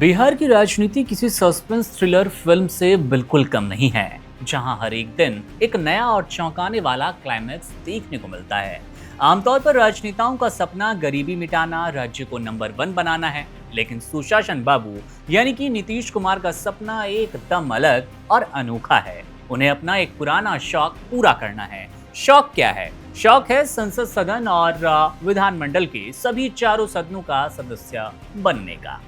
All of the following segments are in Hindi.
बिहार की राजनीति किसी सस्पेंस थ्रिलर फिल्म से बिल्कुल कम नहीं है, जहां हर एक दिन एक नया और चौंकाने वाला क्लाइमैक्स देखने को मिलता है। आमतौर पर राजनेताओं का सपना गरीबी मिटाना, राज्य को नंबर 1 बनाना है, लेकिन सुशासन बाबू यानी कि नीतीश कुमार का सपना एकदम अलग और अनोखा है। उन्हें अपना एक पुराना शौक पूरा करना है। शौक क्या है? शौक है संसद सदन और विधानमंडल के सभी चारों सदनों का सदस्य बनने का।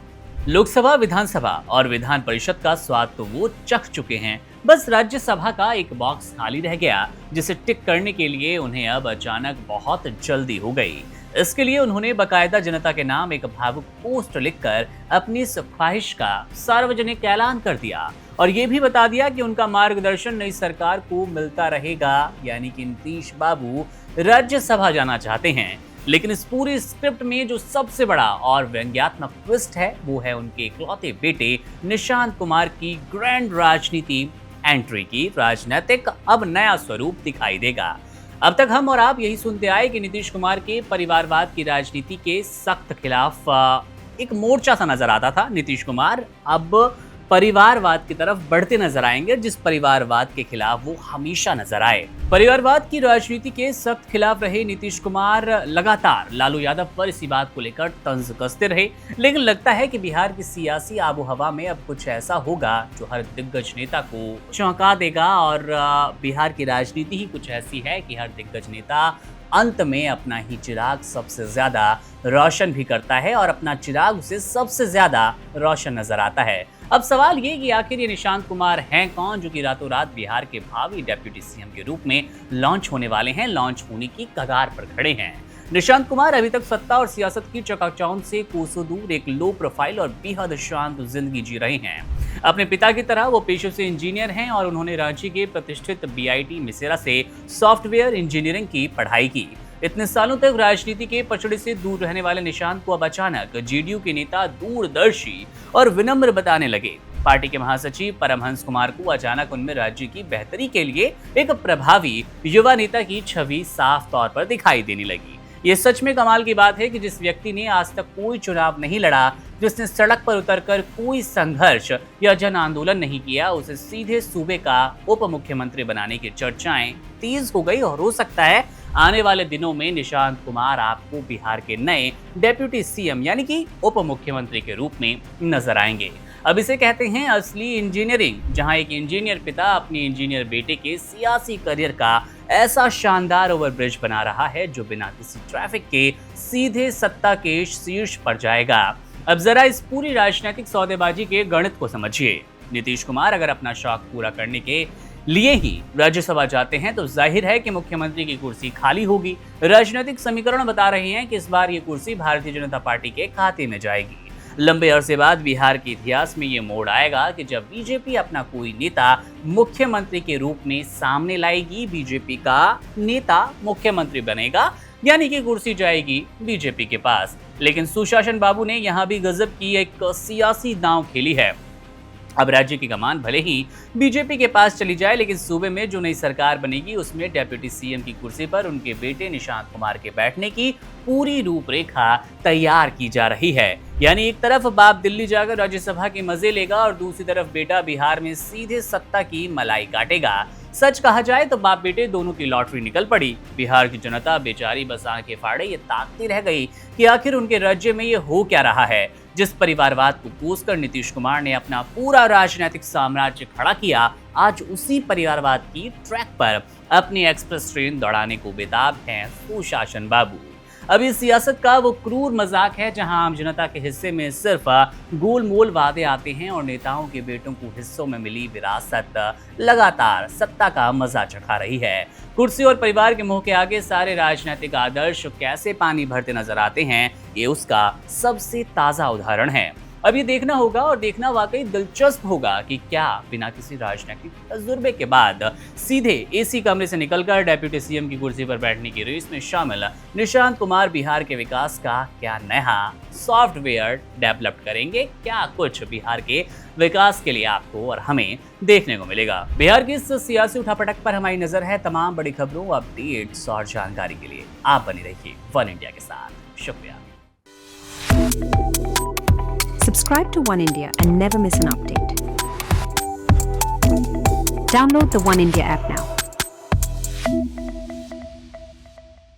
लोकसभा, विधानसभा और विधान परिषद का स्वाद तो वो चख चुके हैं, बस राज्यसभा का एक बॉक्स खाली रह गया, जिसे टिक करने के लिए उन्हें अब अचानक बहुत जल्दी हो गई। इसके लिए उन्होंने बकायदा जनता के नाम एक भावुक पोस्ट लिखकर अपनी इस ख्वाहिश का सार्वजनिक ऐलान कर दिया और ये भी बता दिया कि उनका मार्गदर्शन नई सरकार को मिलता रहेगा, यानी कि नीतीश बाबू राज्यसभा जाना चाहते हैं। लेकिन इस पूरी स्क्रिप्ट में जो सबसे बड़ा और व्यंग्यात्मक ट्विस्ट है, वो है उनके इकलौते बेटे निशांत कुमार की ग्रैंड राजनीति एंट्री की। राजनीतिक अब नया स्वरूप दिखाई देगा। अब तक हम और आप यही सुनते आए कि नीतीश कुमार के परिवारवाद की राजनीति के सख्त खिलाफ एक मोर्चा सा नजर आता था। नीतीश कुमार अब परिवारवाद की तरफ बढ़ते नजर आएंगे, जिस परिवारवाद के खिलाफ वो हमेशा नजर आए। परिवारवाद की राजनीति के सख्त खिलाफ रहे नीतीश कुमार लगातार लालू यादव पर इसी बात को लेकर तंज कसते रहे, लेकिन लगता है कि बिहार की सियासी आबोहवा में अब कुछ ऐसा होगा जो हर दिग्गज नेता को चौंका देगा। और बिहार की राजनीति ही कुछ ऐसी है कि हर दिग्गज नेता अंत में अपना ही चिराग सबसे ज्यादा रोशन भी करता है और अपना चिराग उसे सबसे ज्यादा रोशन नजर आता है। अब सवाल ये कि आखिर ये निशांत कुमार हैं कौन, जो कि रातों रात बिहार के भावी डेप्यूटी सीएम के रूप में लॉन्च होने वाले हैं, लॉन्च होने की कगार पर खड़े हैं। निशांत कुमार अभी तक सत्ता और सियासत की चकाचौंध से कोसों दूर एक लो प्रोफाइल और बेहद शांत जिंदगी जी रहे हैं। अपने पिता की तरह वो पेशे से इंजीनियर हैं और उन्होंने रांची के प्रतिष्ठित बीआईटी मिसेरा से सॉफ्टवेयर इंजीनियरिंग की पढ़ाई की। इतने सालों तक राजनीति के पचड़े से दूर रहने वाले निशांत को अब अचानक जेडीयू के नेता दूरदर्शी और विनम्र बताने लगे। पार्टी के महासचिव परमहंस कुमार को अचानक उनमें राज्य की बेहतरी के लिए एक प्रभावी युवा नेता की छवि साफ तौर पर दिखाई देने लगी। ये सच में कमाल की बात है कि जिस व्यक्ति ने आज तक कोई चुनाव नहीं लड़ा, जिसने सड़क पर उतरकर कोई संघर्ष या जन आंदोलन नहीं किया, उसे सीधे सूबे का उप मुख्यमंत्री बनाने की चर्चाएं तेज हो गई। और हो सकता है आने वाले दिनों में निशांत कुमार आपको बिहार के नए डेप्यूटी सीएम यानी कि उप मुख्यमंत्री के रूप में नजर आएंगे। अब इसे कहते हैं असली इंजीनियरिंग, जहां एक इंजीनियर पिता अपने इंजीनियर बेटे के सियासी करियर का ऐसा शानदार ओवरब्रिज बना रहा है जो बिना किसी ट्रैफिक के सीधे सत्ता के शीर्ष पर जाएगा। अब जरा इस पूरी राजनीतिक सौदेबाजी के गणित को समझिए। नीतीश कुमार अगर अपना शौक पूरा करने के लिए ही राज्यसभा जाते हैं तो जाहिर है कि मुख्यमंत्री की कुर्सी खाली होगी। राजनीतिक समीकरण बता रहे हैं कि इस बार ये कुर्सी भारतीय जनता पार्टी के खाते में जाएगी। लंबे अरसे बाद बिहार के इतिहास में ये मोड़ आएगा कि जब बीजेपी अपना कोई नेता मुख्यमंत्री के रूप में सामने लाएगी, बीजेपी का नेता मुख्यमंत्री बनेगा, यानी कि कुर्सी जाएगी बीजेपी के पास। लेकिन सुशासन बाबू ने यहाँ भी गजब की एक सियासी दांव खेली है। अब राज्य की कमान भले ही बीजेपी के पास चली जाए, लेकिन सूबे में जो नई सरकार बनेगी उसमें डेप्यूटी सीएम की कुर्सी पर उनके बेटे निशांत कुमार के बैठने की पूरी रूपरेखा तैयार की जा रही है। यानी एक तरफ बाप दिल्ली जाकर राज्यसभा के मजे लेगा और दूसरी तरफ बेटा बिहार में सीधे सत्ता की मलाई काटेगा। सच कहा जाए तो बाप बेटे दोनों की लॉटरी निकल पड़ी। बिहार की जनता बेचारी बस आंखें फाड़े ये ताकती रह गई कि आखिर उनके राज्य में ये हो क्या रहा है। जिस परिवारवाद को कोसकर नीतीश कुमार ने अपना पूरा राजनीतिक साम्राज्य खड़ा किया, आज उसी परिवारवाद की ट्रैक पर अपनी एक्सप्रेस ट्रेन दौड़ाने को बेताब हैं सुशासन बाबू। अभी सियासत का वो क्रूर मजाक है जहां आम जनता के हिस्से में सिर्फ गोलमोल वादे आते हैं और नेताओं के बेटों को हिस्सों में मिली विरासत लगातार सत्ता का मजा चखा रही है। कुर्सी और परिवार के मुंह के आगे सारे राजनीतिक आदर्श कैसे पानी भरते नजर आते हैं, ये उसका सबसे ताजा उदाहरण है। अब ये देखना होगा और देखना वाकई दिलचस्प होगा कि क्या बिना किसी राजनीतिक तजुर्बे के बाद सीधे एसी कमरे से निकलकर डेप्यूटी सीएम की कुर्सी पर बैठने की रेस में शामिल निशांत कुमार बिहार के विकास का क्या नया सॉफ्टवेयर डेवलप करेंगे, क्या कुछ बिहार के विकास के लिए आपको और हमें देखने को मिलेगा। बिहार की इस सियासी उठापटक पर हमारी नजर है। तमाम बड़ी खबरों, अपडेट्स और जानकारी के लिए आप बने रहिए वन इंडिया के साथ। शुक्रिया। Subscribe to One India and never miss an update. Download the One India app now.